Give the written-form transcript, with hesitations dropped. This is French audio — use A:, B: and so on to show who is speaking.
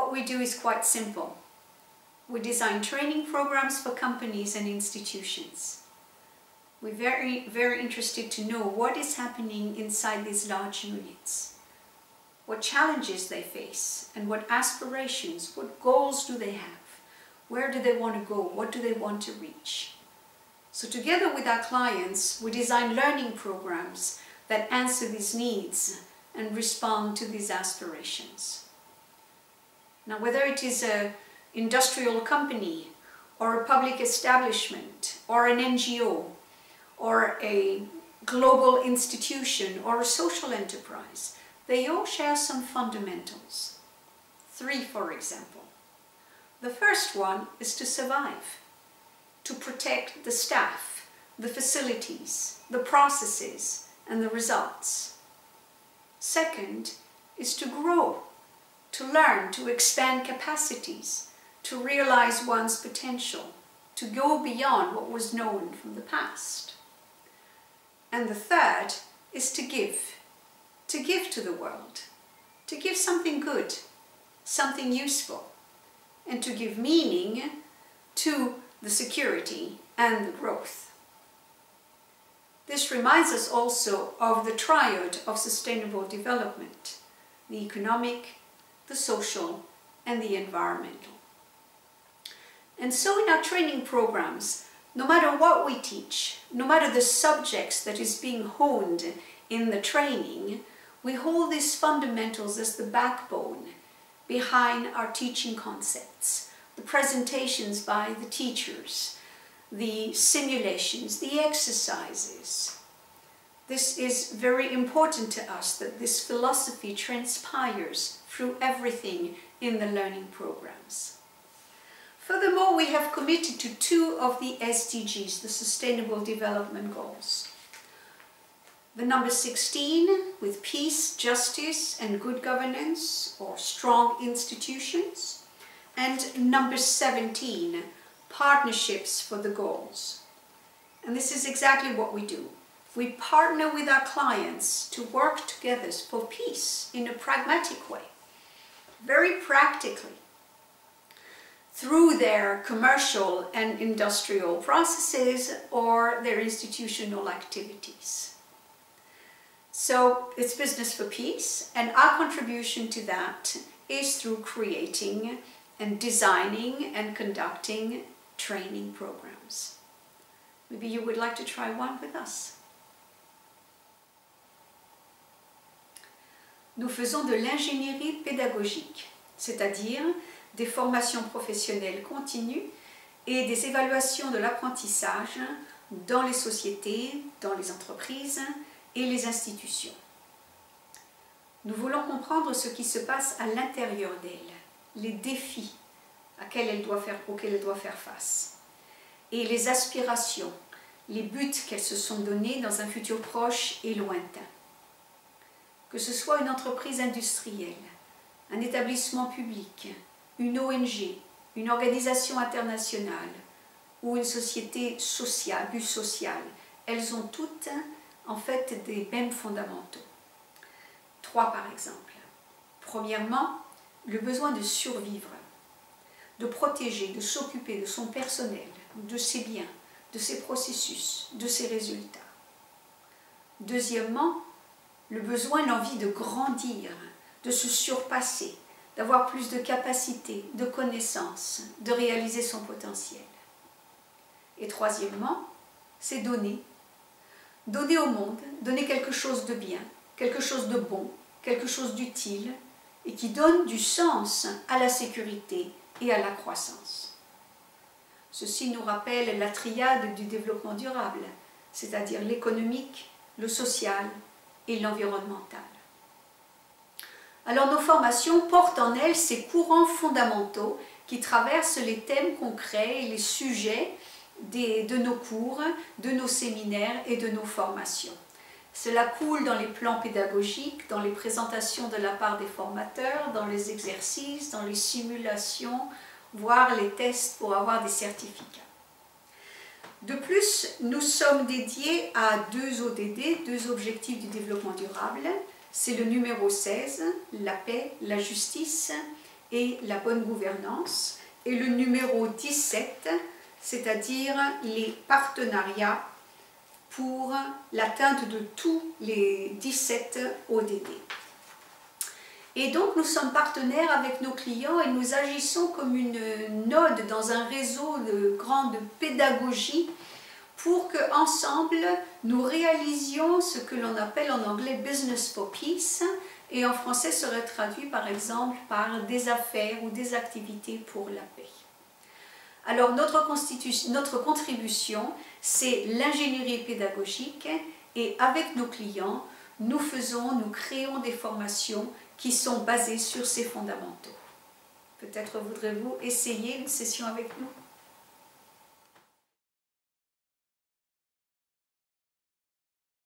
A: what we do is quite simple. We design training programs for companies and institutions. We're very interested to know what is happening inside these large units, what challenges they face, and what aspirations, what goals do they have, where do they want to go, what do they want to reach. So together with our clients, we design learning programs that answer these needs and respond to these aspirations. Now, whether it is an industrial company, or a public establishment, or an NGO, or a global institution, or a social enterprise, they all share some fundamentals. 3, for example. The first one is to survive, to protect the staff, the facilities, the processes, and the results. Second is to grow, to learn, to expand capacities, to realize one's potential, to go beyond what was known from the past. And the third is to give to the world, to give something good, something useful, and to give meaning to the security and the growth. This reminds us also of the triad of sustainable development: the economic, the social, and the environmental. And so in our training programs, no matter what we teach, no matter the subjects that is being honed in the training, we hold these fundamentals as the backbone behind our teaching concepts, the presentations by the teachers, the simulations, the exercises. This is very important to us, that this philosophy transpires through everything in the learning programs. Furthermore, we have committed to 2 of the SDGs, the Sustainable Development Goals. The number 16, with peace, justice, and good governance, or strong institutions. And number 17, partnerships for the goals. And this is exactly what we do. We partner with our clients to work together for peace in a pragmatic way, very practically, through their commercial and industrial processes or their institutional activities. So it's business for peace, and our contribution to that is through creating and designing and conducting training programs. Maybe you would like to try one with us. Nous faisons de l'ingénierie pédagogique, c'est-à-dire des formations professionnelles continues et des évaluations de l'apprentissage dans les sociétés, dans les entreprises et les institutions. Nous voulons comprendre ce qui se passe à l'intérieur d'elle, les défis auxquels elle doit faire face, et les aspirations, les buts qu'elles se sont donnés dans un futur proche et lointain. Que ce soit une entreprise industrielle, un établissement public, une ONG, une organisation internationale ou une société sociale, but social, elles ont toutes en fait des mêmes fondamentaux. 3 par exemple. Premièrement, le besoin de survivre, de protéger, de s'occuper de son personnel, de ses biens, de ses processus, de ses résultats. Deuxièmement, le besoin, l'envie de grandir, de se surpasser, d'avoir plus de capacités, de connaissances, de réaliser son potentiel. Et troisièmement, c'est donner. Donner au monde, donner quelque chose de bien, quelque chose de bon, quelque chose d'utile, et qui donne du sens à la sécurité et à la croissance. Ceci nous rappelle la triade du développement durable, c'est-à-dire l'économique, le social et l'environnemental. Alors nos formations portent en elles ces courants fondamentaux qui traversent les thèmes concrets et les sujets de nos cours, de nos séminaires et de nos formations. Cela coule dans les plans pédagogiques, dans les présentations de la part des formateurs, dans les exercices, dans les simulations, voire les tests pour avoir des certificats. De plus, nous sommes dédiés à 2 ODD, 2 objectifs du développement durable. C'est le numéro 16, la paix, la justice et la bonne gouvernance. Et le numéro 17, c'est-à-dire les partenariats pour l'atteinte de tous les 17 ODD. Et donc nous sommes partenaires avec nos clients et nous agissons comme une node dans un réseau de grande pédagogie pour qu'ensemble nous réalisions ce que l'on appelle en anglais Business for Peace, et en français serait traduit par exemple par des affaires ou des activités pour la paix. Alors notre contribution, c'est l'ingénierie pédagogique, et avec nos clients, nous créons des formations qui sont basées sur ces fondamentaux. Peut-être voudrez-vous essayer une session avec nous?